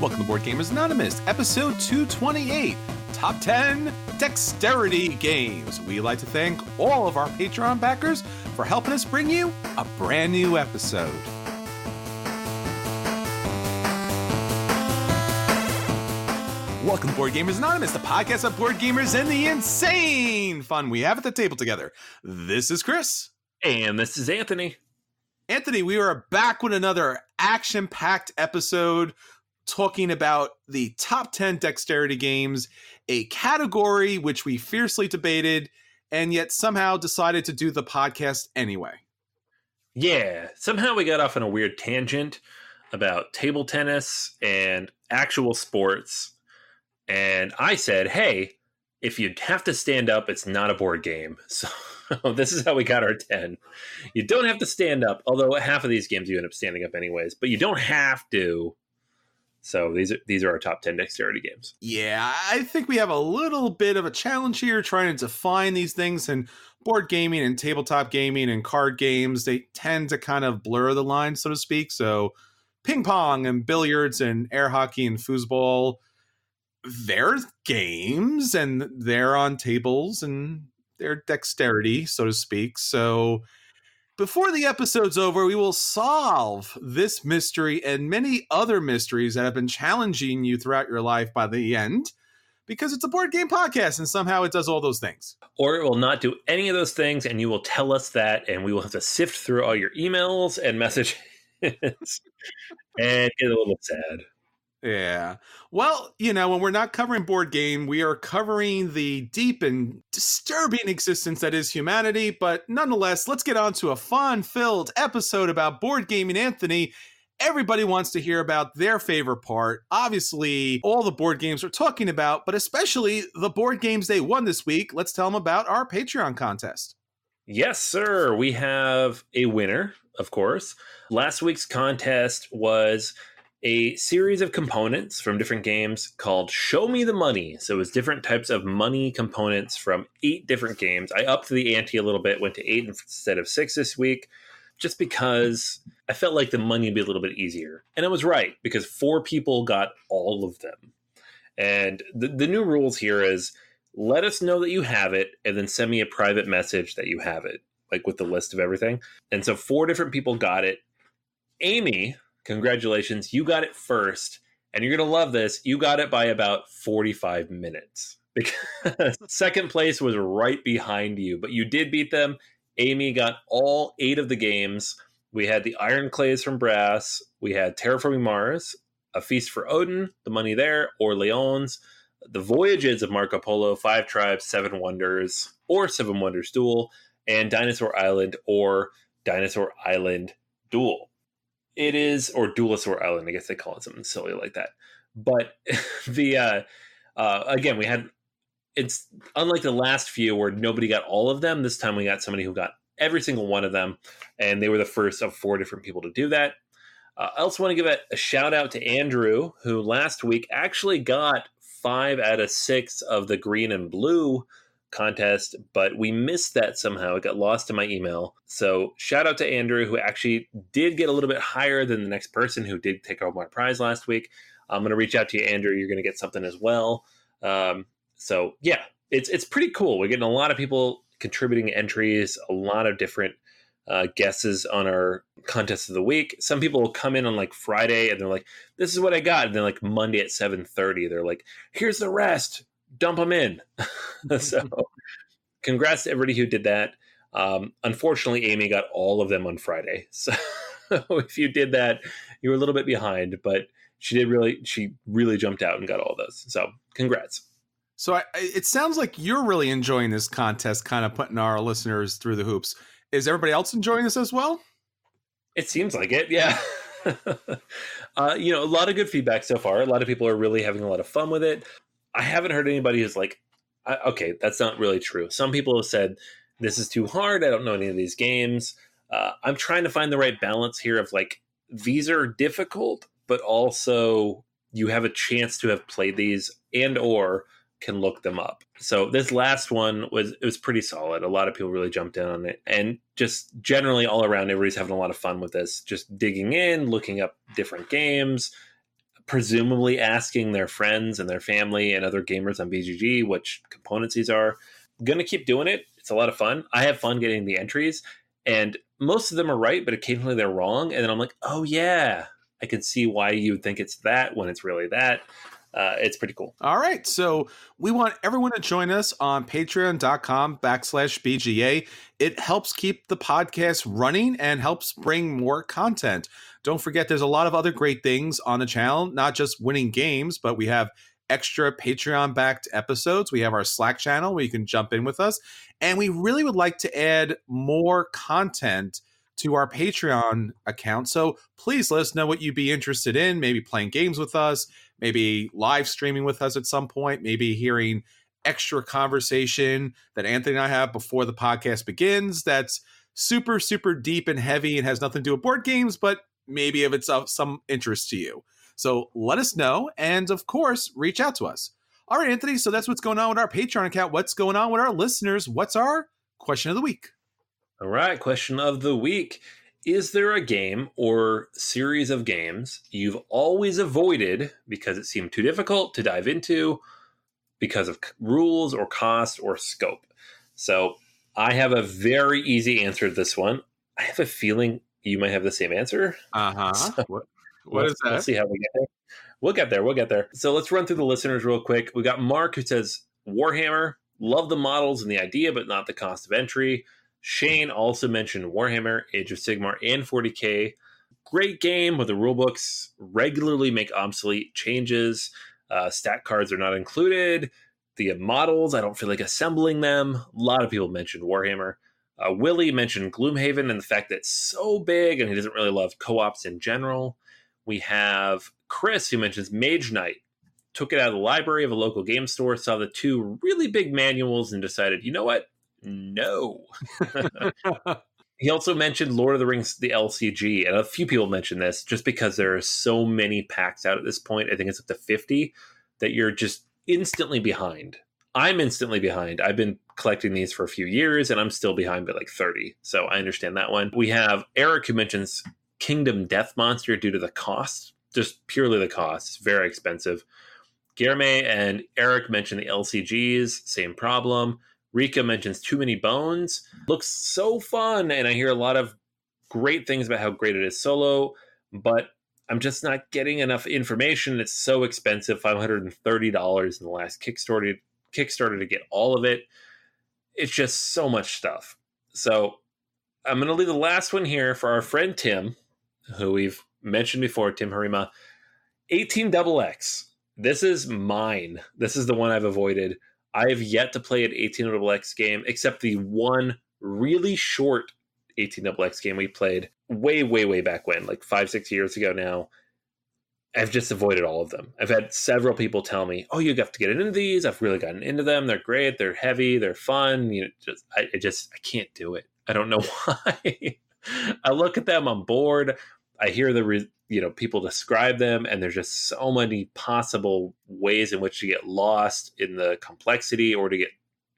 Welcome to Board Gamers Anonymous, episode 228, Top 10 Dexterity Games. We'd like to thank all of our Patreon backers for helping us bring you a brand new episode. Welcome to Board Gamers Anonymous, the podcast of board gamers and the insane fun we have at the table together. This is Chris. And this is Anthony. Anthony, we are back with another action-packed episode talking about the top 10 dexterity games, a category which we fiercely debated and yet somehow decided to do the podcast anyway. Yeah, somehow we got off on a weird tangent about table tennis and actual sports. And I said, hey, if you have to stand up, it's not a board game. So this is how we got our 10. You don't have to stand up, although half of these games you end up standing up anyways, but you don't have to. So these are our top 10 dexterity games. Yeah, I think we have a little bit of a challenge here trying to define these things. And board gaming and tabletop gaming and card games, they tend to kind of blur the line, so to speak. So ping pong and billiards and air hockey and foosball, they're games and they're on tables and they're dexterity, so to speak. So before the episode's over, we will solve this mystery and many other mysteries that have been challenging you throughout your life by the end, because it's a board game podcast and somehow it does all those things. Or it will not do any of those things, and you will tell us that, and we will have to sift through all your emails and messages and get a little sad. Yeah. Well, you know, when we're not covering board game, we are covering the deep and disturbing existence that is humanity. But nonetheless, let's get on to a fun-filled episode about board gaming. Anthony, everybody wants to hear about their favorite part. Obviously, all the board games we're talking about, but especially the board games they won this week. Let's tell them about our Patreon contest. Yes, sir. We have a winner, of course. Last week's contest was a series of components from different games called Show Me the Money. So it was different types of money components from 8 different games. I upped the ante a little bit, went to 8 instead of 6 this week, just because I felt like the money would be a little bit easier. And I was right, because 4 people got all of them. And the new rules here is let us know that you have it, and then send me a private message that you have it, like with the list of everything. And so 4 different people got it. Amy, congratulations, you got it first, and you're going to love this. You got it by about 45 minutes because second place was right behind you, but you did beat them. Amy got all 8 of the games. We had the Iron Clays from Brass. We had Terraforming Mars, A Feast for Odin, The Money There, Orleans, The Voyages of Marco Polo, 5 Tribes, 7 Wonders, or 7 Wonders Duel, and Dinosaur Island or Dinosaur Island Duel. It is, or Duelosaur Island, I guess they call it something silly like that. But again, we had, it's unlike the last few where nobody got all of them. This time we got somebody who got every single one of them, and they were the first of 4 different people to do that. I also want to give a shout out to Andrew, who last week actually got 5 out of 6 of the green and blue contest, but we missed that somehow. It got lost in my email. So shout out to Andrew, who actually did get a little bit higher than the next person who did take home my prize last week. I'm going to reach out to you, Andrew. You're going to get something as well. So yeah, it's pretty cool. We're getting a lot of people contributing entries, a lot of different guesses on our contest of the week. Some people will come in on like Friday and they're like, this is what I got. And then like Monday at 7:30, they're like, here's the rest. Dump them in. So congrats to everybody who did that. Unfortunately, Amy got all of them on Friday. So if you did that, you were a little bit behind, but she really jumped out and got all those. So congrats. So it sounds like you're really enjoying this contest, kind of putting our listeners through the hoops. Is everybody else enjoying this as well? It seems like it. Yeah. A lot of good feedback so far. A lot of people are really having a lot of fun with it. I haven't heard anybody who's like, okay, that's not really true. Some people have said, this is too hard. I don't know any of these games. I'm trying to find the right balance here of like, these are difficult, but also you have a chance to have played these and or can look them up. So this last one was pretty solid. A lot of people really jumped in on it. And just generally all around, everybody's having a lot of fun with this. Just digging in, looking up different games, presumably asking their friends and their family and other gamers on BGG which components these are. Going to keep doing it. It's a lot of fun. I have fun getting the entries, and most of them are right, but occasionally they're wrong. And then I'm like, oh yeah, I can see why you would think it's that when it's really that. It's pretty cool. All right. So we want everyone to join us on patreon.com/BGA. It helps keep the podcast running and helps bring more content. Don't forget, there's a lot of other great things on the channel, not just winning games, but we have extra Patreon-backed episodes. We have our Slack channel where you can jump in with us. And we really would like to add more content to our Patreon account. So please let us know what you'd be interested in, maybe playing games with us, maybe live streaming with us at some point, maybe hearing extra conversation that Anthony and I have before the podcast begins that's super, super deep and heavy and has nothing to do with board games, but maybe if it's of some interest to you. So let us know, and of course, reach out to us. All right, Anthony, so that's what's going on with our Patreon account. What's going on with our listeners? What's our question of the week? All right, question of the week. Is there a game or series of games you've always avoided because it seemed too difficult to dive into because of rules or cost or scope? So I have a very easy answer to this one. I have a feeling you might have the same answer. Uh-huh. So what is that? We'll see how we get there. We'll get there. So let's run through the listeners real quick. We got Mark who says, Warhammer, love the models and the idea, but not the cost of entry. Shane also mentioned Warhammer, Age of Sigmar, and 40K. Great game, but the rulebooks regularly make obsolete changes. Stat cards are not included. The models, I don't feel like assembling them. A lot of people mentioned Warhammer. Willie mentioned Gloomhaven and the fact that it's so big and he doesn't really love co-ops in general. We have Chris who mentions Mage Knight. Took it out of the library of a local game store, saw the two really big manuals and decided, you know what? No. He also mentioned Lord of the Rings, the LCG, and a few people mentioned this just because there are so many packs out at this point. I think it's up to 50 that you're just instantly behind. I'm instantly behind. I've been collecting these for a few years and I'm still behind by like 30. So I understand that one. We have Eric who mentions Kingdom Death Monster due to the cost, just purely the cost. It's very expensive. Guillerme and Eric mentioned the LCGs, same problem. Rika mentions Too Many Bones. Looks so fun, and I hear a lot of great things about how great it is solo, but I'm just not getting enough information. It's so expensive, $530 in the last Kickstarter to get all of it. It's just so much stuff. So I'm going to leave the last one here for our friend Tim, who we've mentioned before, Tim Harima. 18XX. This is mine. This is the one I've avoided. I have yet to play an 18XX game, except the one really short 18XX game we played way, way, way back when, like 5-6 years ago now. I've just avoided all of them. I've had several people tell me, oh, you have to get into these. I've really gotten into them. They're great. They're heavy. They're fun. I can't do it. I don't know why. I look at them, I'm bored. I hear people describe them, and there's just so many possible ways in which to get lost in the complexity or to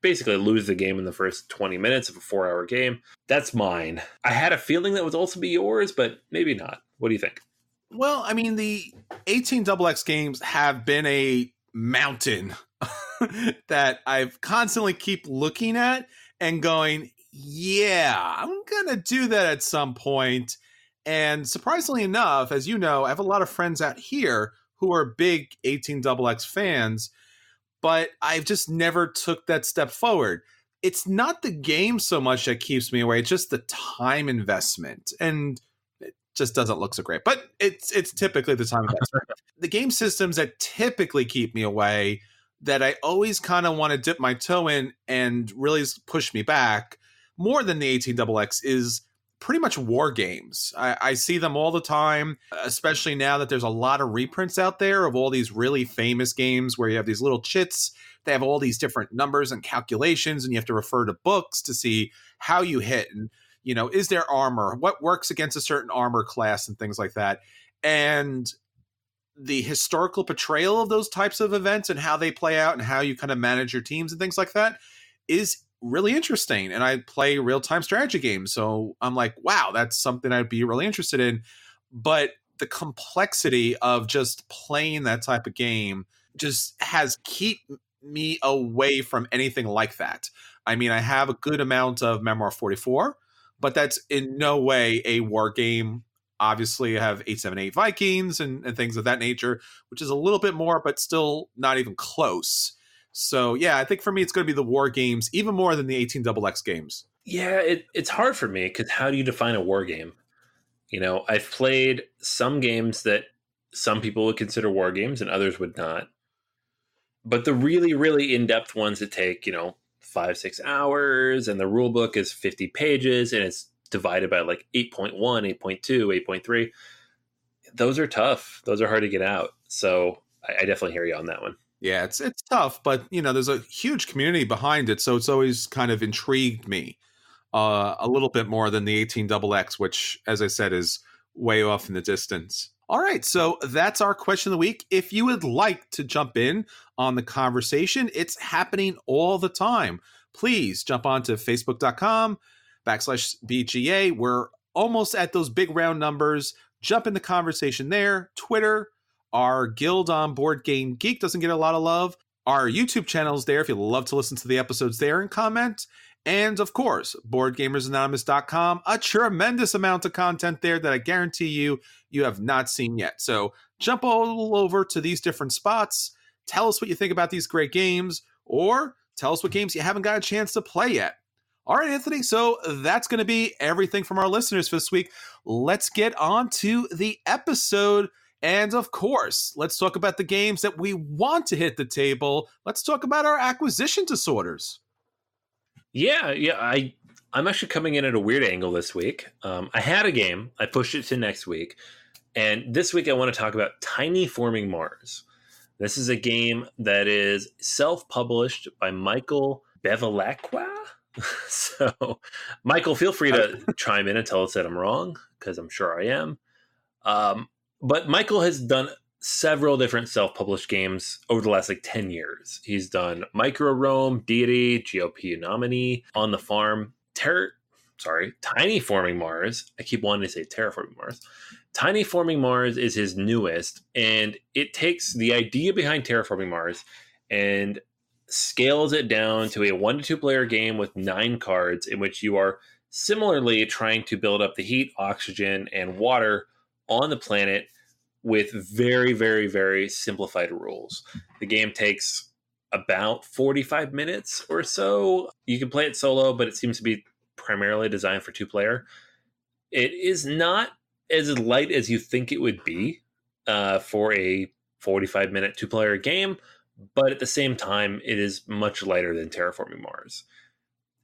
basically lose the game in the first 20 minutes of a 4-hour game. That's mine. I had a feeling that would also be yours, but maybe not. What do you think? Well, I mean, the 18XX games have been a mountain that I've constantly keep looking at and going, yeah, I'm going to do that at some point. And surprisingly enough, as you know, I have a lot of friends out here who are big 18XX fans, but I've just never took that step forward. It's not the game so much that keeps me away, it's just the time investment. And it just doesn't look so great. But it's typically the time investment. The game systems that typically keep me away, that I always kind of want to dip my toe in and really push me back more than the 18XX, is pretty much war games. I see them all the time, especially now that there's a lot of reprints out there of all these really famous games where you have these little chits. They have all these different numbers and calculations, and you have to refer to books to see how you hit. And, is there armor? What works against a certain armor class and things like that. And the historical portrayal of those types of events and how they play out and how you kind of manage your teams and things like that is really interesting. And I play real-time strategy games, so I'm like, wow, that's something I'd be really interested in. But the complexity of just playing that type of game just has keep me away from anything like that. I mean, I have a good amount of Memoir 44, but that's in no way a war game. Obviously, I have 878 Vikings and things of that nature, which is a little bit more, but still not even close. So, yeah, I think for me, it's going to be the war games, even more than the 18XX games. Yeah, it's hard for me because how do you define a war game? You know, I've played some games that some people would consider war games and others would not. But the really, really in-depth ones that take, 5-6 hours and the rule book is 50 pages and it's divided by like 8.1, 8.2, 8.3. Those are tough. Those are hard to get out. So I definitely hear you on that one. Yeah, it's tough, but there's a huge community behind it, so it's always kind of intrigued me a little bit more than the 18XX, which, as I said, is way off in the distance. All right, so that's our question of the week. If you would like to jump in on the conversation, it's happening all the time. Please jump onto facebook.com/BGA. We're almost at those big round numbers. Jump in the conversation there. Twitter, our guild on Board Game Geek doesn't get a lot of love. Our YouTube channel is there if you'd love to listen to the episodes there and comment. And of course, BoardGamersAnonymous.com, a tremendous amount of content there that I guarantee you have not seen yet. So jump all over to these different spots. Tell us what you think about these great games, or tell us what games you haven't got a chance to play yet. All right, Anthony, so that's going to be everything from our listeners for this week. Let's get on to the episode. And of course, let's talk about the games that we want to hit the table. Let's talk about our acquisition disorders. Yeah. I'm actually coming in at a weird angle this week. I had a game. I pushed it to next week. And this week I want to talk about TINYforming Mars. This is a game that is self-published by Michael Bevilacqua. So, Michael, feel free to chime in and tell us that I'm wrong, because I'm sure I am. But Michael has done several different self-published games over the last 10 years. He's done Micro Rome, Deity, GOP Nominee, On the Farm, TINYforming Mars. I keep wanting to say Terraforming Mars. TINYforming Mars is his newest, and it takes the idea behind Terraforming Mars and scales it down to a 1 to 2 player game with 9 cards in which you are similarly trying to build up the heat, oxygen, and water on the planet with very, very, very simplified rules. The game takes about 45 minutes or so. You can play it solo, but it seems to be primarily designed for 2-player. It is not as light as you think it would be for a 45-minute 2-player game, but at the same time, it is much lighter than Terraforming Mars.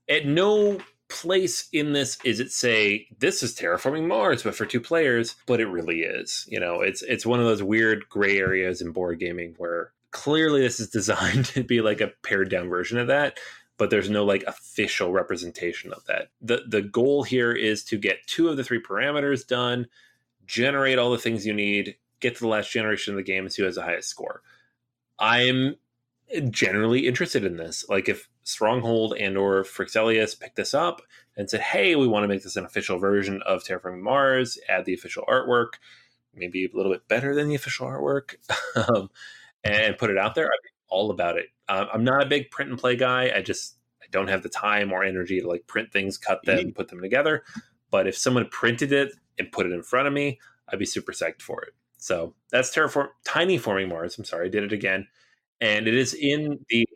At no place in this is it say this is Terraforming Mars but for 2 players, but it really is. It's one of those weird gray areas in board gaming where clearly this is designed to be like a pared down version of that, but there's no official representation of that. The goal here is to get 2 of the 3 parameters done, generate all the things you need, get to the last generation of the game and see who has the highest score. I'm generally interested in this. If Stronghold and or Frixelius picked this up and said, hey, we want to make this an official version of Terraforming Mars, add the official artwork, maybe a little bit better than the official artwork, and put it out there, I'd be all about it. I'm not a big print and play guy. I don't have the time or energy to print things, cut them, put them together. But if someone printed it and put it in front of me, I'd be super psyched for it. So that's TINYforming Mars. I'm sorry, I did it again. And it is in the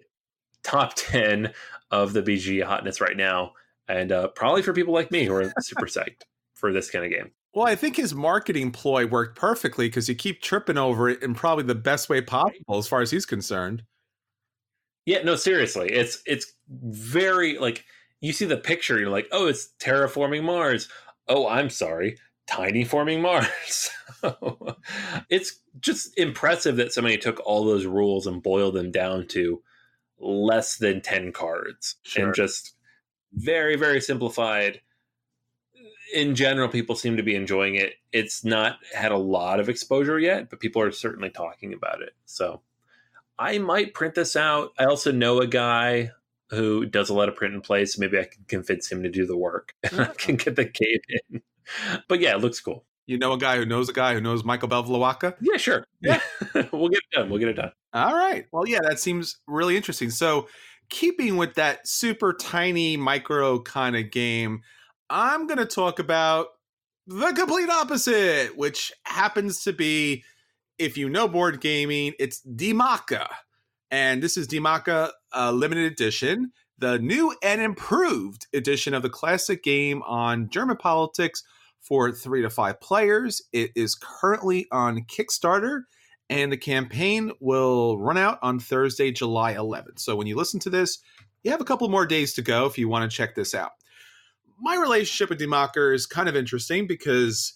top 10 of the BG hotness right now. And probably for people like me who are super psyched for this kind of game. Well, I think his marketing ploy worked perfectly because you keep tripping over it in probably the best way possible as far as he's concerned. Yeah, no, seriously. It's very, you see the picture, you're like, oh, it's Terraforming Mars. Oh, I'm sorry, TINYforming Mars. It's just impressive that somebody took all those rules and boiled them down to less than 10 cards. Sure. And just very, very simplified. In general, people seem to be enjoying it. It's not had a lot of exposure yet, but people are certainly talking about it. So I might print this out. I also know a guy who does a lot of print and play, so maybe I can convince him to do the work and I can get the game in. But yeah, it looks cool. You know a guy who knows Michael Belvlawaka? Yeah, sure. Yeah. We'll get it done. All right. Well, yeah, that seems really interesting. So, keeping with that super tiny micro kind of game, I'm going to talk about the complete opposite, which happens to be, if you know board gaming, it's Die Macher. And this is Die Macher Limited Edition, the new and improved edition of the classic game on German politics for 3 to 5 players. It is currently on Kickstarter, and the campaign will run out on Thursday, July 11th. So when you listen to this, you have a couple more days to go if you want to check this out. My relationship with Die Macher is kind of interesting because,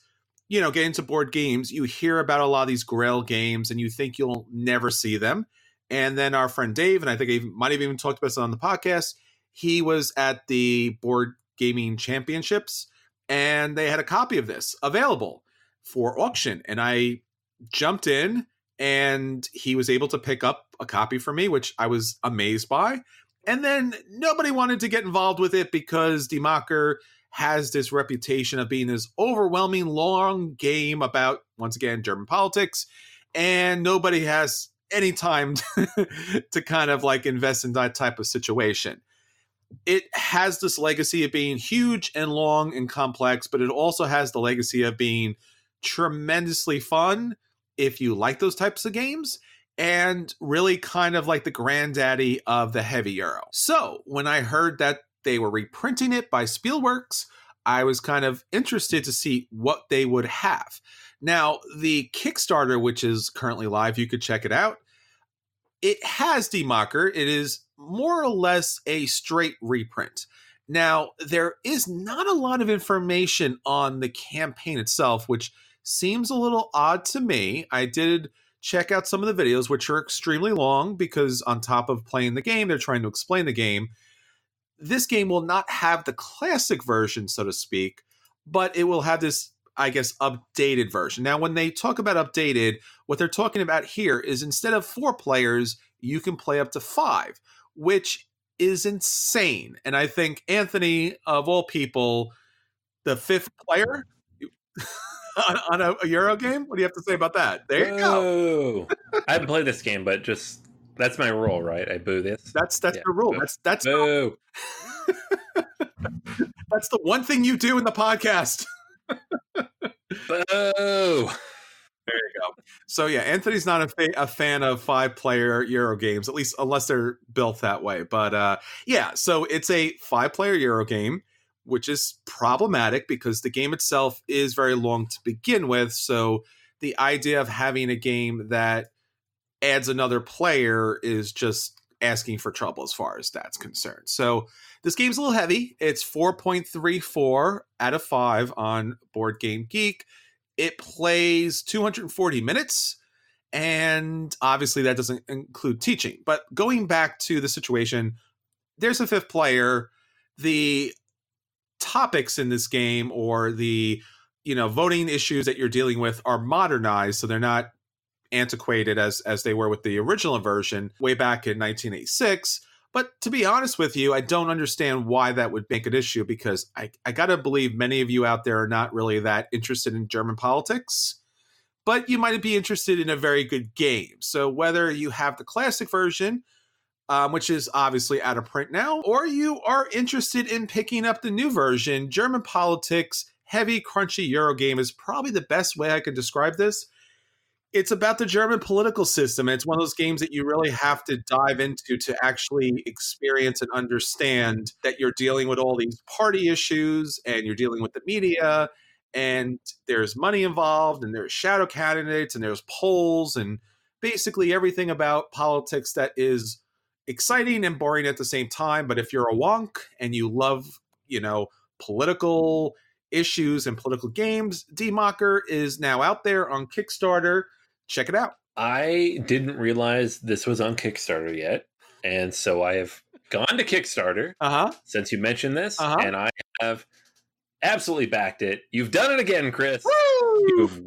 getting into board games, you hear about a lot of these Grail games and you think you'll never see them. And then our friend Dave, and I think I might have even talked about this on the podcast, he was at the Board Gaming Championships and they had a copy of this available for auction. And I jumped in and he was able to pick up a copy for me, which I was amazed by. And then nobody wanted to get involved with it because Die Macher has this reputation of being this overwhelming long game about, once again, German politics. And nobody has any time to kind of like invest in that type of situation. It has this legacy of being huge and long and complex, but it also has the legacy of being tremendously fun if you like those types of games, and really kind of like the granddaddy of the heavy Euro. So when I heard that they were reprinting it by Spielworks, I was kind of interested to see what they would have. Now, the Kickstarter, which is currently live, you could check it out. It has Die Macher. It is more or less a straight reprint. Now, there is not a lot of information on the campaign itself, which seems a little odd to me. I did check out some of the videos, which are extremely long because on top of playing the game, they're trying to explain the game. This game will not have the classic version, so to speak, but it will have this, I guess, updated version. Now, when they talk about updated, what they're talking about here is instead of 4 players, you can play up to 5, which is insane. And I think Anthony, of all people, the 5th player on a Euro game, what do you have to say about that? There you go. I haven't played this game, but just that's my rule, right? I boo this. That's the rule. Boo. That's boo. That's the one thing you do in the podcast. Boo. There you go. So yeah, Anthony's not a fan of 5-player Euro games, at least unless they're built that way. But yeah, so it's a 5-player Euro game, which is problematic because the game itself is very long to begin with. So the idea of having a game that adds another player is just asking for trouble as far as that's concerned. So this game's a little heavy. It's 4.34 out of 5 on Board Game Geek. It plays 240 minutes, and obviously that doesn't include teaching. But going back to the situation, there's a 5th player. The topics in this game or the voting issues that you're dealing with are modernized, so they're not antiquated as they were with the original version way back in 1986. But to be honest with you, I don't understand why that would make an issue, because I gotta believe many of you out there are not really that interested in German politics, but you might be interested in a very good game. So whether you have the classic version, which is obviously out of print now, or you are interested in picking up the new version, German politics, heavy, crunchy Euro game is probably the best way I could describe this. It's about the German political system. And it's one of those games that you really have to dive into to actually experience and understand that you're dealing with all these party issues and you're dealing with the media and there's money involved and there's shadow candidates and there's polls and basically everything about politics that is exciting and boring at the same time. But if you're a wonk and you love, political issues and political games, Die Macher is now out there on Kickstarter. Check it out. I didn't realize this was on Kickstarter yet, and so I have gone to Kickstarter since you mentioned this, and I have absolutely backed it. You've done it again, Chris. Woo! You've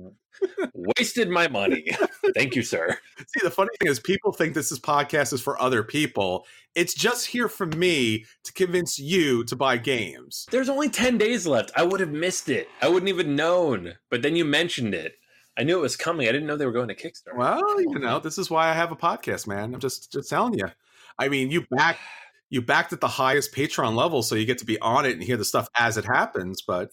wasted my money. Thank you, sir. See, the funny thing is people think this podcast is for other people. It's just here for me to convince you to buy games. There's only 10 days left. I would have missed it. I wouldn't even known. But then you mentioned it. I knew it was coming. I didn't know they were going to Kickstarter. Well, this is why I have a podcast, man. I'm just telling you. I mean, you backed at the highest Patreon level, so you get to be on it and hear the stuff as it happens. But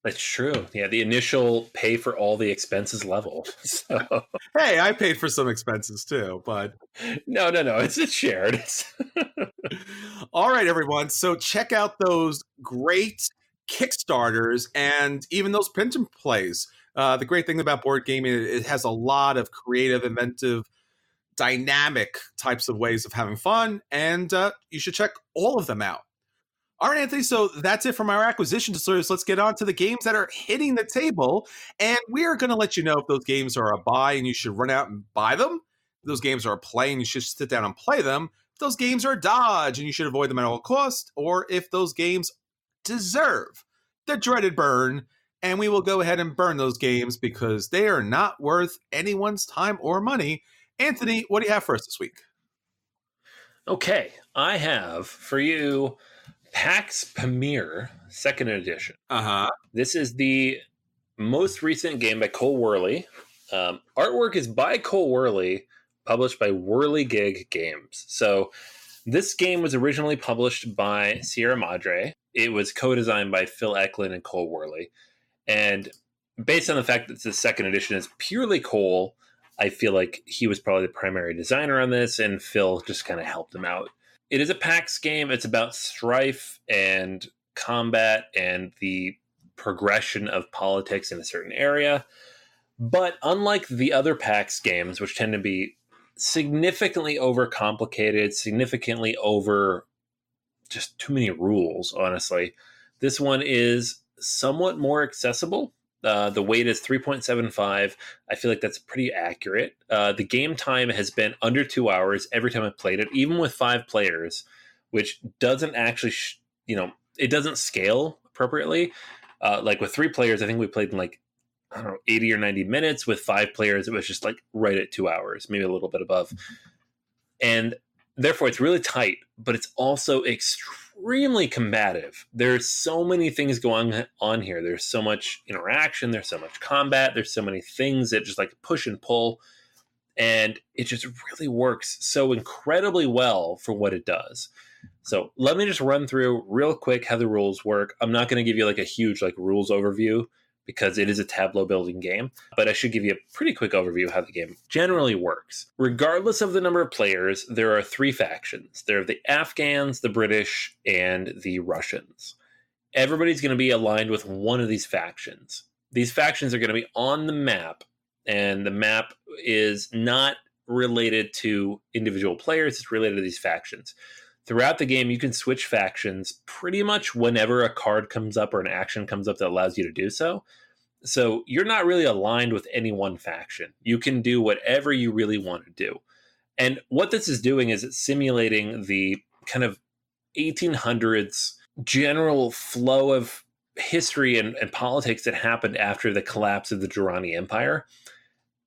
That's true. Yeah, the initial pay for all the expenses level. So. Hey, I paid for some expenses too, but no. It's shared. All right, everyone. So check out those great Kickstarters and even those print and plays. The great thing about board gaming, it has a lot of creative, inventive, dynamic types of ways of having fun, and you should check all of them out. All right, Anthony, so that's it from our acquisition disorders. Let's get on to the games that are hitting the table, and we're going to let you know if those games are a buy and you should run out and buy them. If those games are a play and you should sit down and play them. If those games are a dodge and you should avoid them at all costs, or if those games deserve the dreaded burn, and we will go ahead and burn those games because they are not worth anyone's time or money. Anthony, what do you have for us this week? Okay, I have for you Pax Pamir, 2nd edition. This is the most recent game by Cole Wehrle. Artwork is by Cole Wehrle, published by Whirligig Games. So this game was originally published by Sierra Madre. It was co-designed by Phil Eklund and Cole Wehrle. And based on the fact that the 2nd edition is purely Cole, I feel like he was probably the primary designer on this, and Phil just kind of helped him out. It is a PAX game. It's about strife and combat and the progression of politics in a certain area. But unlike the other PAX games, which tend to be significantly overcomplicated, significantly over just too many rules, honestly, this one is somewhat more accessible. The weight is 3.75. I feel like that's pretty accurate. The game time has been under 2 hours every time I've played it, even with 5 players, which doesn't actually, it doesn't scale appropriately. Like with 3 players, I think we played in 80 or 90 minutes. With 5 players, it was just right at 2 hours, maybe a little bit above. And therefore, it's really tight, but it's also extremely combative. There's so many things going on here. There's so much interaction. There's so much combat. There's so many things that just push and pull. And it just really works so incredibly well for what it does. So let me just run through real quick how the rules work. I'm not going to give you a huge rules overview because it is a tableau building game, but I should give you a pretty quick overview of how the game generally works. Regardless of the number of players, there are 3 factions. There are the Afghans, the British, and the Russians. Everybody's going to be aligned with one of these factions. These factions are going to be on the map, and the map is not related to individual players. It's related to these factions. Throughout the game, you can switch factions pretty much whenever a card comes up or an action comes up that allows you to do so. So you're not really aligned with any one faction. You can do whatever you really want to do. And what this is doing is it's simulating the kind of 1800s general flow of history and politics that happened after the collapse of the Durrani Empire.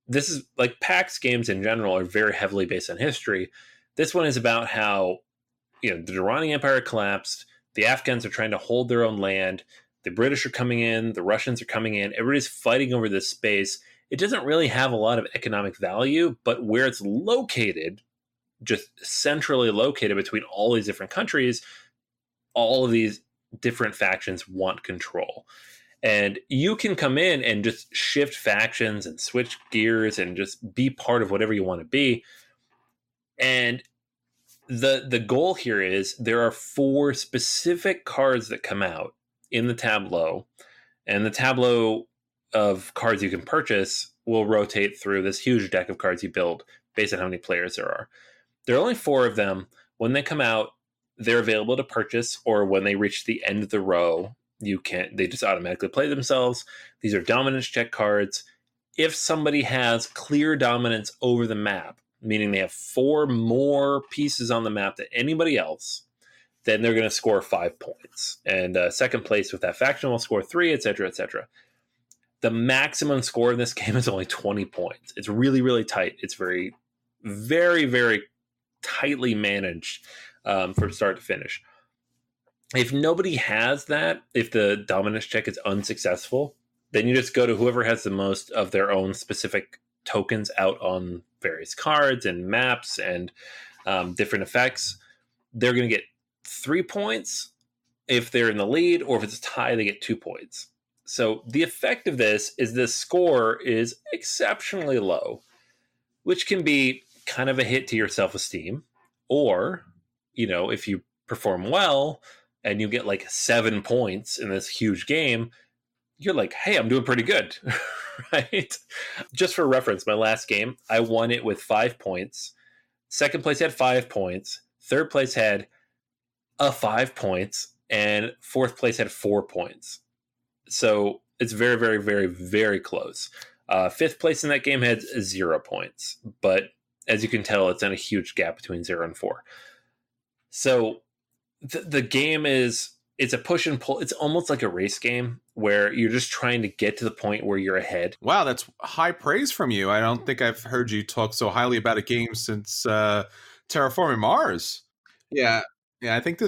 This is PAX games in general are very heavily based on history. This one is about how the Durrani Empire collapsed. The Afghans are trying to hold their own land. The British are coming in. The Russians are coming in. Everybody's fighting over this space. It doesn't really have a lot of economic value, but where it's located, just centrally located between all these different countries, all of these different factions want control. And you can come in and just shift factions and switch gears and just be part of whatever you want to be. And the goal here is there are 4 specific cards that come out in the tableau, and the tableau of cards you can purchase will rotate through this huge deck of cards you build based on how many players there are. There are only 4 of them. When they come out, they're available to purchase, or when they reach the end of the row, they just automatically play themselves. These are dominance check cards. If somebody has clear dominance over the map, meaning they have 4 more pieces on the map than anybody else, then they're going to score 5 points. And second place with that faction will score 3, etc., etc. The maximum score in this game is only 20 points. It's really, really tight. It's very Very, very tightly managed from start to finish. If nobody has that, if the dominance check is unsuccessful, then you just go to whoever has the most of their own specific tokens out on various cards and maps and different effects. They're going to get 3 points if they're in the lead, or if it's a tie, they get 2 points. So the effect of this is the score is exceptionally low, which can be kind of a hit to your self-esteem. Or, if you perform well and you get like 7 points in this huge game, you're like, hey, I'm doing pretty good, right? Just for reference, my last game, I won it with 5 points. Second place had 5 points. Third place had 5 points. And fourth place had 4 points. So it's very, very, very, very close. Fifth place in that game had 0 points. But as you can tell, it's in a huge gap between 0 and 4. So the game it's a push and pull. It's almost like a race game where you're just trying to get to the point where you're ahead. Wow, that's high praise from you. I don't think I've heard you talk so highly about a game since Terraforming Mars. Yeah, I think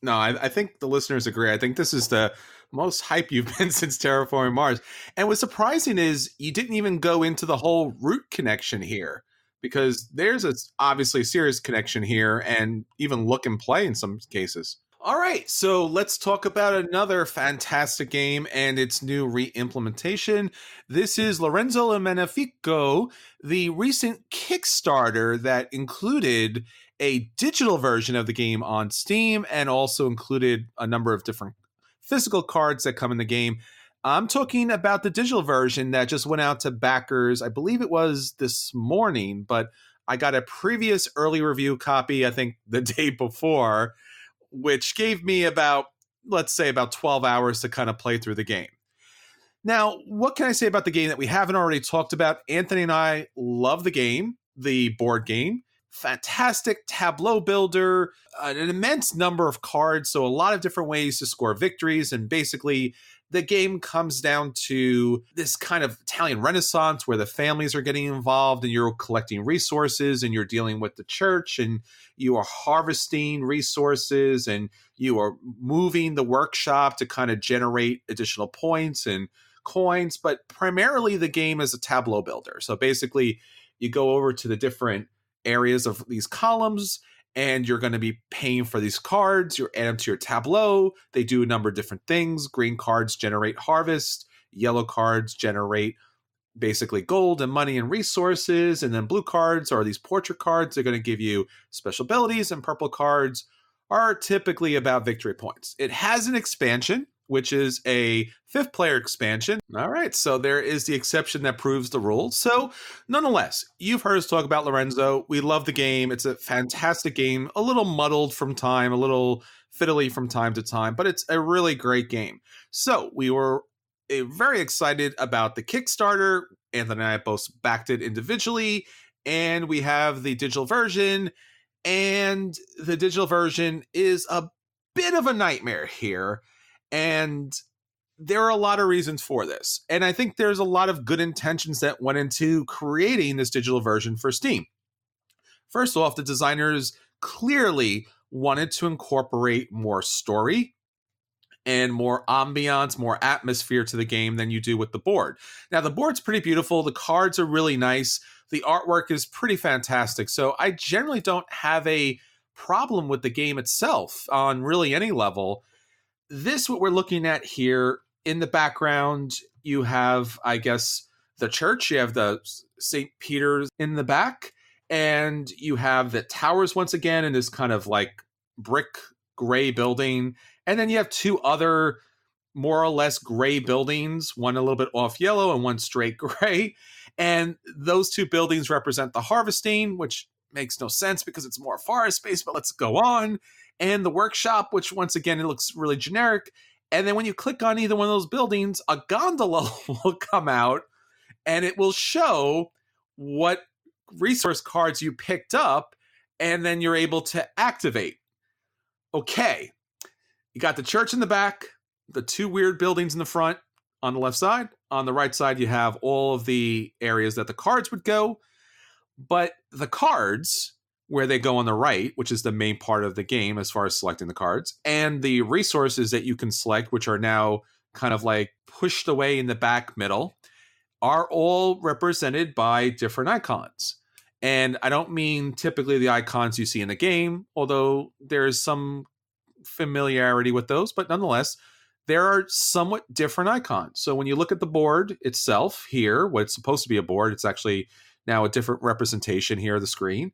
I think the listeners agree. I think this is the most hype you've been since Terraforming Mars. And what's surprising is you didn't even go into the whole root connection here, because there's obviously a serious connection here, and even look and play in some cases. All right, so let's talk about another fantastic game and its new re-implementation. This is Lorenzo and Magnifico, the recent Kickstarter that included a digital version of the game on Steam and also included a number of different physical cards that come in the game. I'm talking about the digital version that just went out to backers. I believe it was this morning, but I got a previous early review copy, I think the day before, which gave me about 12 hours to kind of play through the game. Now, what can I say about the game that we haven't already talked about? Anthony and I love the game, the board game. Fantastic tableau builder, an immense number of cards, so a lot of different ways to score victories, and basically the game comes down to this kind of Italian Renaissance where the families are getting involved and you're collecting resources and you're dealing with the church and you are harvesting resources and you are moving the workshop to kind of generate additional points and coins. But primarily the game is a tableau builder. So basically you go over to the different areas of these columns and you're going to be paying for these cards. You add them to your tableau. They do a number of different things. Green cards generate harvest. Yellow cards generate basically gold and money and resources. And then blue cards are these portrait cards. They're going to give you special abilities. And purple cards are typically about victory points. It has an expansion, which is a 5th player expansion. All right, so there is the exception that proves the rule. So nonetheless, you've heard us talk about Lorenzo. We love the game. It's a fantastic game, a little muddled from time, a little fiddly from time to time, but it's a really great game. So we were very excited about the Kickstarter. Anthony and I both backed it individually, and we have the digital version, and the digital version is a bit of a nightmare here. And there are a lot of reasons for this. And I think there's a lot of good intentions that went into creating this digital version for Steam. First off, the designers clearly wanted to incorporate more story and more ambiance, more atmosphere to the game than you do with the board. Now, the board's pretty beautiful. The cards are really nice. The artwork is pretty fantastic. So I generally don't have a problem with the game itself on really any level. This, what we're looking at here, in the background, you have, I guess, the church. You have the St. Peter's in the back, and you have the towers once again in this kind of like brick gray building. And then you have 2 other more or less gray buildings, one a little bit off yellow and one straight gray. And those 2 buildings represent the harvesting, which makes no sense because it's more forest space, but let's go on. And the workshop, which once again, it looks really generic. And then when you click on either one of those buildings, a gondola will come out and it will show what resource cards you picked up, and then you're able to activate. Okay, you got the church in the back, the 2 weird buildings in the front on the left side. On the right side, you have all of the areas that the cards would go. But the cards, where they go on the right, which is the main part of the game as far as selecting the cards, and the resources that you can select, which are now kind of like pushed away in the back middle, are all represented by different icons. And I don't mean typically the icons you see in the game, although there's some familiarity with those, but nonetheless, there are somewhat different icons. So when you look at the board itself here, what it's supposed to be a board, it's actually now a different representation here of the screen.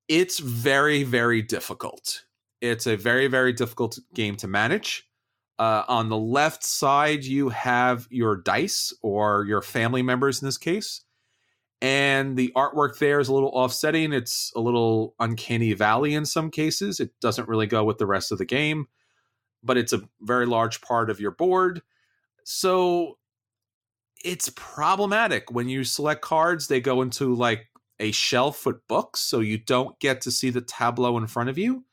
It's very, very difficult. It's a very, very difficult game to manage. On the left side, you have your dice or your family members in this case. And the artwork there is a little offsetting. It's a little uncanny valley in some cases. It doesn't really go with the rest of the game, but it's a very large part of your board. So it's problematic. When you select cards, they go into like a shelf with books, so you don't get to see the tableau in front of you.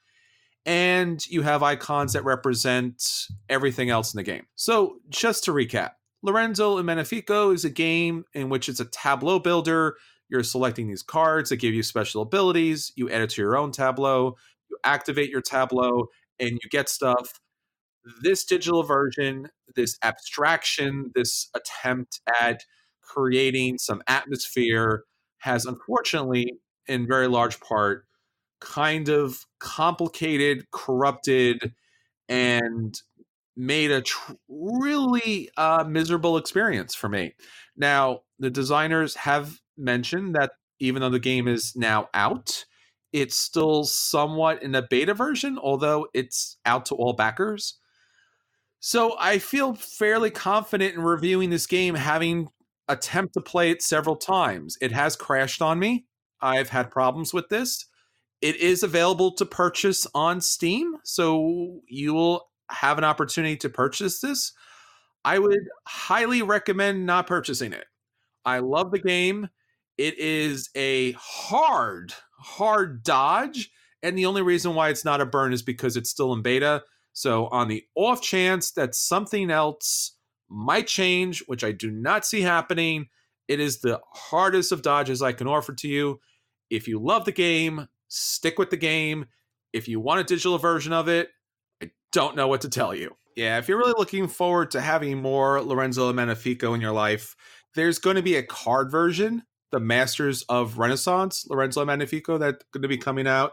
And you have icons that represent everything else in the game. So just to recap, Lorenzo and Magnifico is a game in which it's a tableau builder. You're selecting these cards that give you special abilities. You add it to your own tableau. You activate your tableau and you get stuff. This digital version, this abstraction, this attempt at creating some atmosphere has unfortunately, in very large part, kind of complicated, corrupted, and made a really miserable experience for me. Now, the designers have mentioned that even though the game is now out, it's still somewhat in a beta version, although it's out to all backers. So I feel fairly confident in reviewing this game, having attempted to play it several times. It has crashed on me. I've had problems with this. It is available to purchase on Steam, so you will have an opportunity to purchase this. I would highly recommend not purchasing it. I love the game. It is a hard dodge, and the only reason why it's not a burn is because it's still in beta. So on the off chance that something else might change, which I do not see happening, it is the hardest of dodges I can offer to you. If you love the game, stick with the game. If you want a digital version of it, I don't know what to tell you. Yeah, if you're really looking forward to having more Lorenzo and Magnifico in your life, there's going to be a card version, the Masters of Renaissance, Lorenzo and Magnifico, that's going to be coming out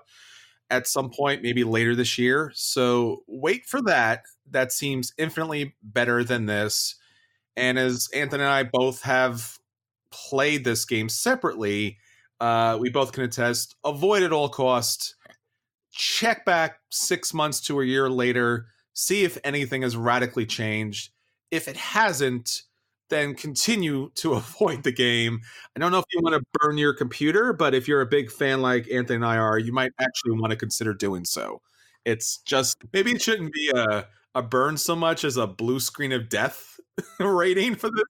at some point, maybe later this year. So wait for that. That seems infinitely better than this. And as Anthony and I both have played this game separately, we both can attest, avoid at all costs. Check back 6 months to a year later, see if anything has radically changed. If it hasn't, then continue to avoid the game. I don't know if you want to burn your computer, but if you're a big fan like Anthony and I are, you might actually want to consider doing so. It's just, maybe it shouldn't be a burn so much as a blue screen of death rating for this.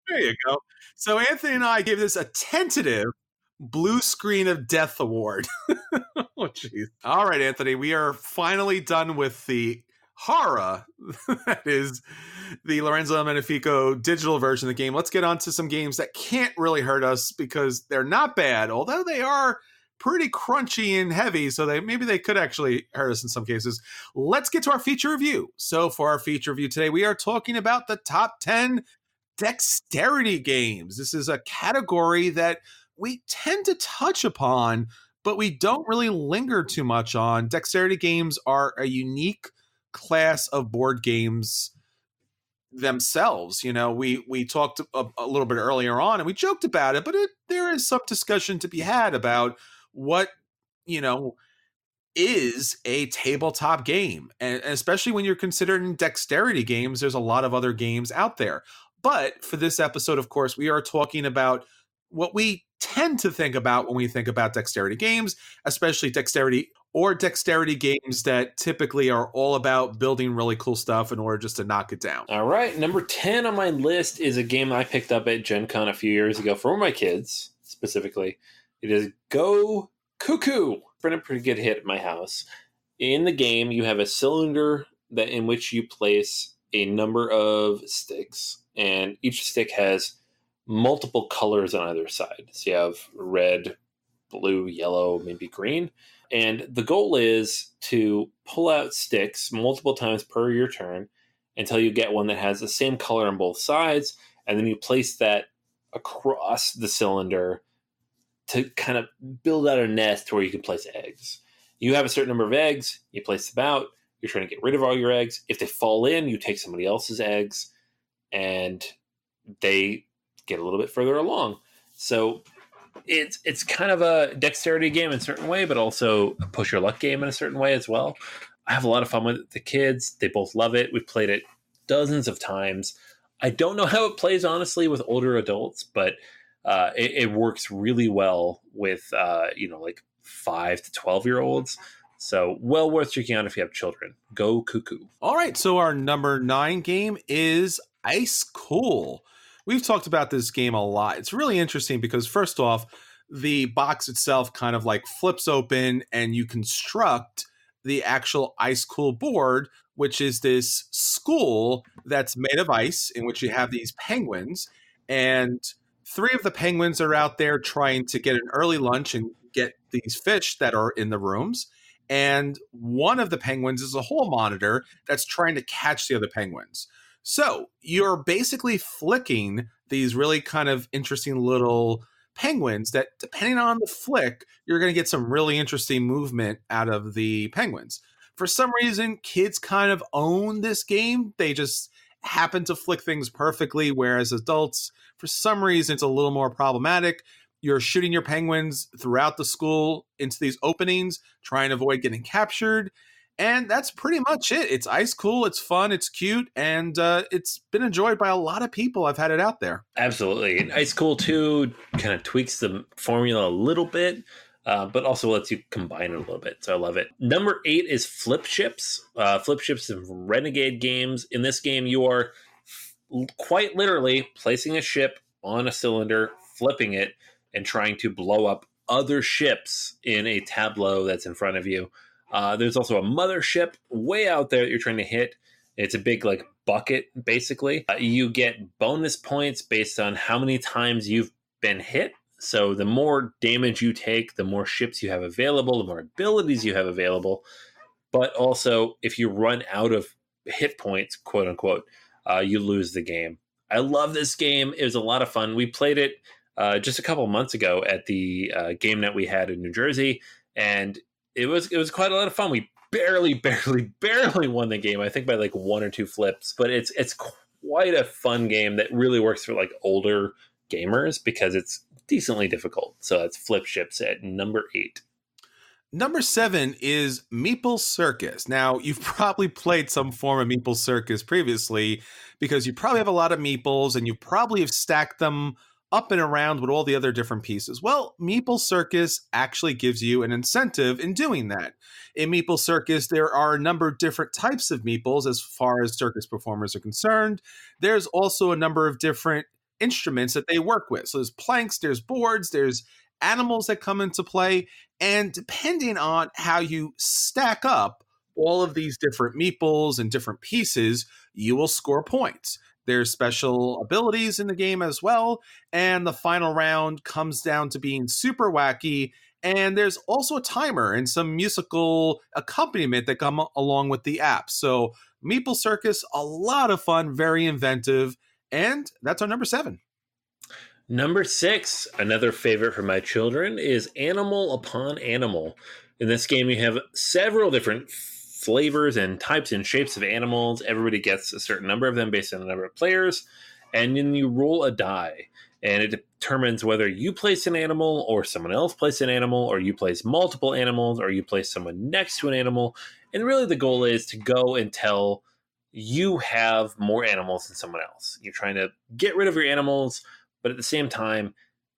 There you go. So Anthony and I gave this a tentative blue screen of death award. Oh, jeez. All right, Anthony, we are finally done with the horror that is the Lorenzo and Magnifico digital version of the game. Let's get on to some games that can't really hurt us because they're not bad, although they are pretty crunchy and heavy, so maybe they could actually hurt us in some cases. Let's get to our feature review. So for our feature review today, we are talking about the top 10 dexterity games. This is a category that we tend to touch upon, but we don't really linger too much on. Dexterity games are a unique class of board games themselves. You know, we talked a little bit earlier on and we joked about it, but there is some discussion to be had about what, you know, is a tabletop game. And especially when you're considering dexterity games, there's a lot of other games out there. But for this episode, of course, we are talking about what we tend to think about when we think about dexterity games, especially dexterity games that typically are all about building really cool stuff in order just to knock it down. All right. Number 10 on my list is a game I picked up at Gen Con a few years ago for my kids, specifically. It is Go Cuckoo. Been a pretty good hit at my house. In the game, you have a cylinder in which you place a number of sticks, and each stick has multiple colors on either side. So you have red, blue, yellow, maybe green. And the goal is to pull out sticks multiple times per your turn until you get one that has the same color on both sides. And then you place that across the cylinder to kind of build out a nest where you can place eggs. You have a certain number of eggs, you place them out, you're trying to get rid of all your eggs. If they fall in, you take somebody else's eggs, and they get a little bit further along. So it's kind of a dexterity game in a certain way, but also a push your luck game in a certain way as well. I have a lot of fun with the kids. They both love it. We've played it dozens of times. I don't know how it plays, honestly, with older adults, but it works really well with, like 5 to 12-year-olds. So well worth checking out if you have children. Go cuckoo. All right, so our number 9 game is Ice Cool. We've talked about this game a lot. It's really interesting because, first off, the box itself kind of like flips open and you construct the actual Ice Cool board, which is this school that's made of ice in which you have these penguins. And 3 of the penguins are out there trying to get an early lunch and get these fish that are in the rooms. And one of the penguins is a hall monitor that's trying to catch the other penguins. So you're basically flicking these really kind of interesting little penguins that, depending on the flick, you're going to get some really interesting movement out of the penguins. For some reason, kids kind of own this game. They just happen to flick things perfectly, whereas adults, for some reason, it's a little more problematic. You're shooting your penguins throughout the school into these openings, trying to avoid getting captured. And that's pretty much it. It's ice cool, it's fun, it's cute, and it's been enjoyed by a lot of people. I've had it out there. Absolutely. And Ice Cool 2 kind of tweaks the formula a little bit, but also lets you combine it a little bit. So I love it. Number 8 is Flip Ships. Flip Ships is Renegade games. In this game, you are quite literally placing a ship on a cylinder, flipping it, and trying to blow up other ships in a tableau that's in front of you. There's also a mothership way out there that you're trying to hit. It's a big bucket, basically. You get bonus points based on how many times you've been hit. So the more damage you take, the more ships you have available, the more abilities you have available. But also, if you run out of hit points, quote unquote, you lose the game. I love this game. It was a lot of fun. We played it just a couple months ago at the game that we had in New Jersey, and it was quite a lot of fun. We barely won the game. I think by 1 or 2 flips, but it's quite a fun game that really works for older gamers because it's decently difficult. So that's Flip Ships at number 8. Number 7 is Meeple Circus. Now, you've probably played some form of Meeple Circus previously because you probably have a lot of meeples and you probably have stacked them up and around with all the other different pieces. Well, Meeple Circus actually gives you an incentive in doing that. In Meeple Circus, there are a number of different types of meeples as far as circus performers are concerned. There's also a number of different instruments that they work with. So there's planks, there's boards, there's animals that come into play, and depending on how you stack up all of these different meeples and different pieces, you will score points. There's special abilities in the game as well, and the final round comes down to being super wacky, and there's also a timer and some musical accompaniment that come along with the app. So Meeple Circus, a lot of fun, very inventive, and that's our number 7. Number 6, another favorite for my children, is Animal Upon Animal. In this game, you have several different flavors and types and shapes of animals. Everybody gets a certain number of them based on the number of players, and then you roll a die, and it determines whether you place an animal or someone else places an animal, or you place multiple animals, or you place someone next to an animal. And really the goal is to go until you have more animals than someone else. You're trying to get rid of your animals, but at the same time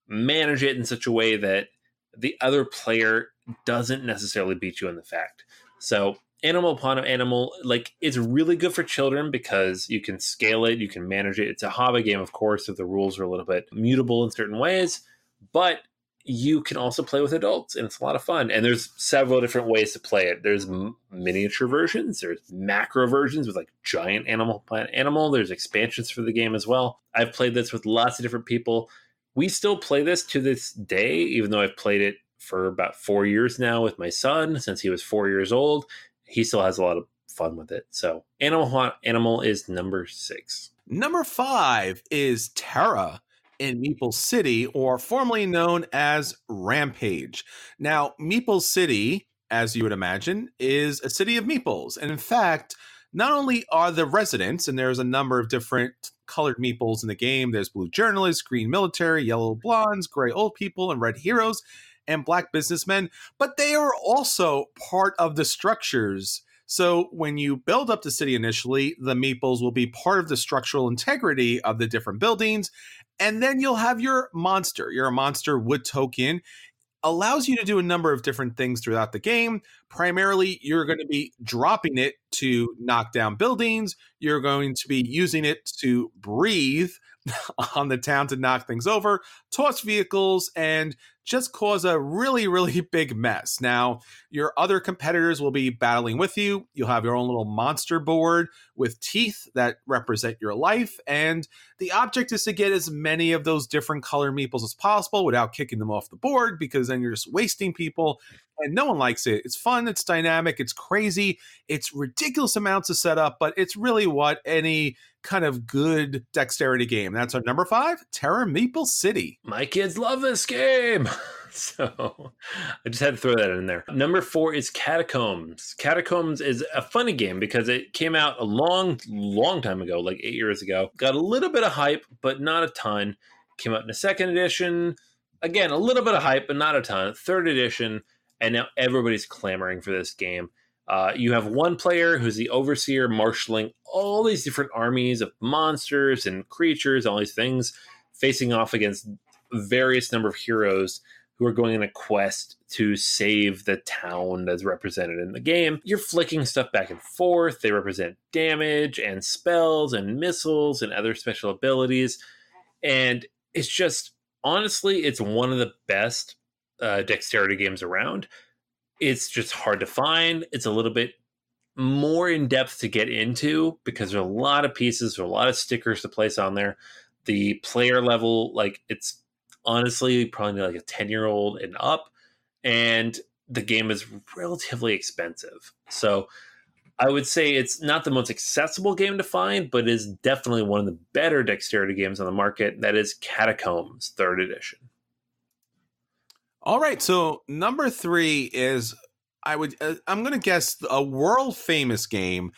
manage it in such a way that the other player doesn't necessarily beat you in the fact. So Animal Upon Animal, it's really good for children because you can scale it, you can manage it. It's a hobby game, of course, so the rules are a little bit mutable in certain ways, but you can also play with adults, and it's a lot of fun. And there's several different ways to play it. There's miniature versions, there's macro versions with like giant animal, plant animal. There's expansions for the game as well. I've played this with lots of different people. We still play this to this day, even though I've played it for about 4 years now with my son since he was 4 years old. He still has a lot of fun with it. So Animal is number 6. Number 5 is Terra in Meeple City, or formerly known as Rampage. Now, Meeple City, as you would imagine, is a city of meeples. And in fact, not only are the residents, and there's a number of different colored meeples in the game. There's blue journalists, green military, yellow blondes, gray old people, and red heroes, and black businessmen, but they are also part of the structures. So when you build up the city initially, the meeples will be part of the structural integrity of the different buildings. And then you'll have your monster. Your monster wood token allows you to do a number of different things throughout the game. Primarily, you're going to be dropping it to knock down buildings. You're going to be using it to breathe on the town to knock things over, toss vehicles, and just cause a really, really big mess. Now, your other competitors will be battling with you. You'll have your own little monster board with teeth that represent your life, and the object is to get as many of those different color meeples as possible without kicking them off the board, because then you're just wasting people, and no one likes it. It's fun, it's dynamic, it's crazy, it's ridiculous amounts of setup, but it's really what any kind of good dexterity game. That's our number 5, Terra Meeple City. My kids love this game. So I just had to throw that in there. Number 4 is Catacombs. Catacombs is a funny game because it came out a long time ago, like 8 years ago. Got a little bit of hype, but not a ton. Came out in a 2nd edition. Again, a little bit of hype, but not a ton. 3rd edition, and now everybody's clamoring for this game. You have one player who's the overseer marshaling all these different armies of monsters and creatures, all these things, facing off against various number of heroes who are going on a quest to save the town that's represented in the game. You're flicking stuff back and forth. They represent damage and spells and missiles and other special abilities. And it's just, honestly, it's one of the best dexterity games around. It's just hard to find. It's a little bit more in depth to get into because there's a lot of pieces, there's a lot of stickers to place on there. The player level, like, it's honestly probably like a 10-year-old and up, and the game is relatively expensive. So I would say it's not the most accessible game to find, but is definitely one of the better dexterity games on the market. That is Catacombs 3rd edition. All right, so number 3 is, I'm going to guess, a world famous game.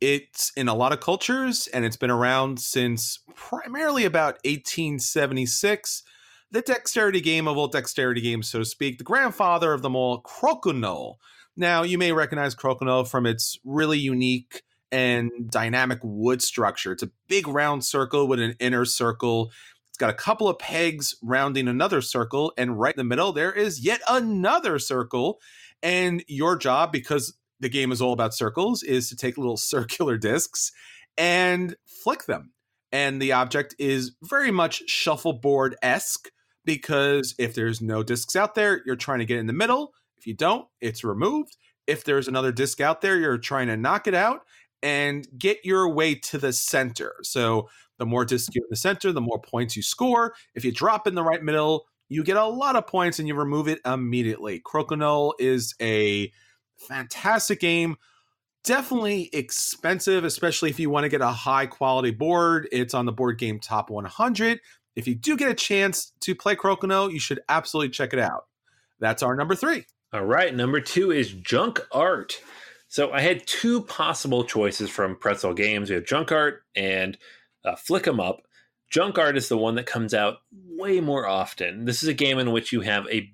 It's in a lot of cultures, and it's been around since primarily about 1876. The dexterity game of all dexterity games, so to speak, the grandfather of them all, Crokinole. Now, you may recognize Crokinole from its really unique and dynamic wood structure. It's a big round circle with an inner circle. It's got a couple of pegs rounding another circle, and right in the middle, there is yet another circle. And your job, because the game is all about circles, is to take little circular discs and flick them. And the object is very much shuffleboard-esque, because if there's no discs out there, you're trying to get in the middle. If you don't, it's removed. If there's another disc out there, you're trying to knock it out and get your way to the center. So the more discs you have in the center, the more points you score. If you drop in the right middle, you get a lot of points and you remove it immediately. Crokinole is a fantastic game. Definitely expensive, especially if you want to get a high quality board. It's on the Board Game Top 100. If you do get a chance to play Crokinole, you should absolutely check it out. That's our number 3. All right, number 2 is Junk Art. So I had 2 possible choices from Pretzel Games. We have Junk Art and Flick 'em Up. Junk Art is the one that comes out way more often. This is a game in which you have a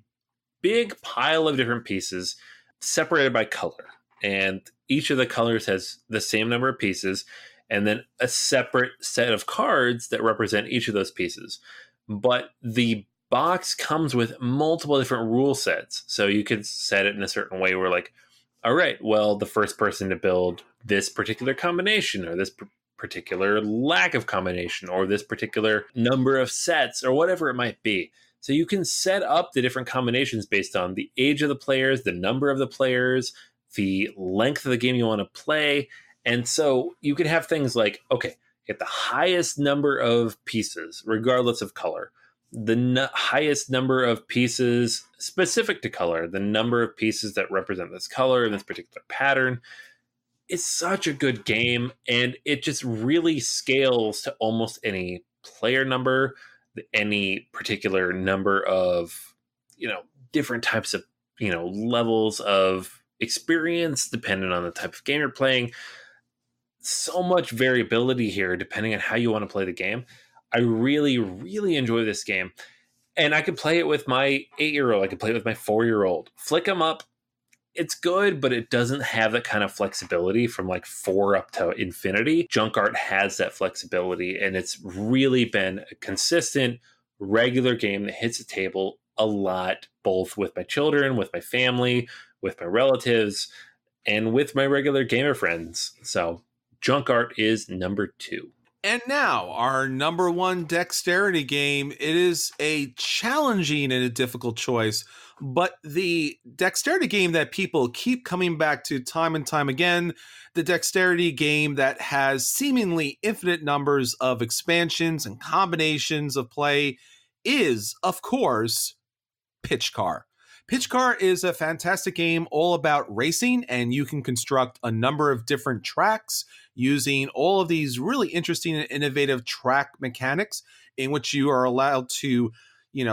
big pile of different pieces separated by color. And each of the colors has the same number of pieces, and then a separate set of cards that represent each of those pieces. But the box comes with multiple different rule sets. So you can set it in a certain way where, like, all right, well, the first person to build this particular combination or this particular lack of combination or this particular number of sets or whatever it might be. So you can set up the different combinations based on the age of the players, the number of the players, the length of the game you want to play. And so you can have things like, okay, get the highest number of pieces, regardless of color, the highest number of pieces specific to color, the number of pieces that represent this color in this particular pattern. It's such a good game, and it just really scales to almost any player number, any particular number of, different types of, levels of experience, depending on the type of game you're playing. So much variability here, depending on how you want to play the game. I really, really enjoy this game. And I could play it with my 8-year-old. I could play it with my 4-year-old. Flick them up. It's good, but it doesn't have that kind of flexibility from like 4 up to infinity. Junk Art has that flexibility, and it's really been a consistent, regular game that hits the table a lot, both with my children, with my family, with my relatives, and with my regular gamer friends. So Junk Art is number 2. And now, our number 1 dexterity game. It is a challenging and a difficult choice, but the dexterity game that people keep coming back to time and time again, the dexterity game that has seemingly infinite numbers of expansions and combinations of play, is, of course, Pitch Car. Pitch Car is a fantastic game all about racing, and you can construct a number of different tracks using all of these really interesting and innovative track mechanics in which you are allowed to,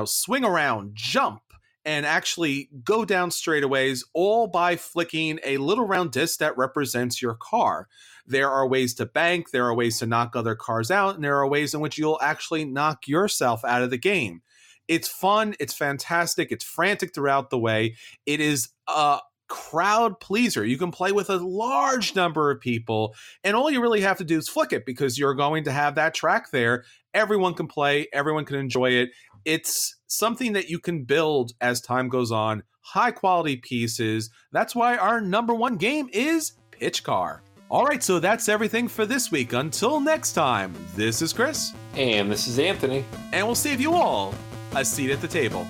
swing around, jump, and actually go down straightaways, all by flicking a little round disc that represents your car. There are ways to bank, there are ways to knock other cars out, and there are ways in which you'll actually knock yourself out of the game. It's fun. It's fantastic. It's frantic throughout the way. It is a crowd pleaser. You can play with a large number of people, and all you really have to do is flick it, because you're going to have that track there. Everyone can play. Everyone can enjoy it. It's something that you can build as time goes on. High quality pieces. That's why our number 1 game is Pitch Car. All right, so that's everything for this week. Until next time, this is Chris. And this is Anthony. And we'll save you all a seat at the table.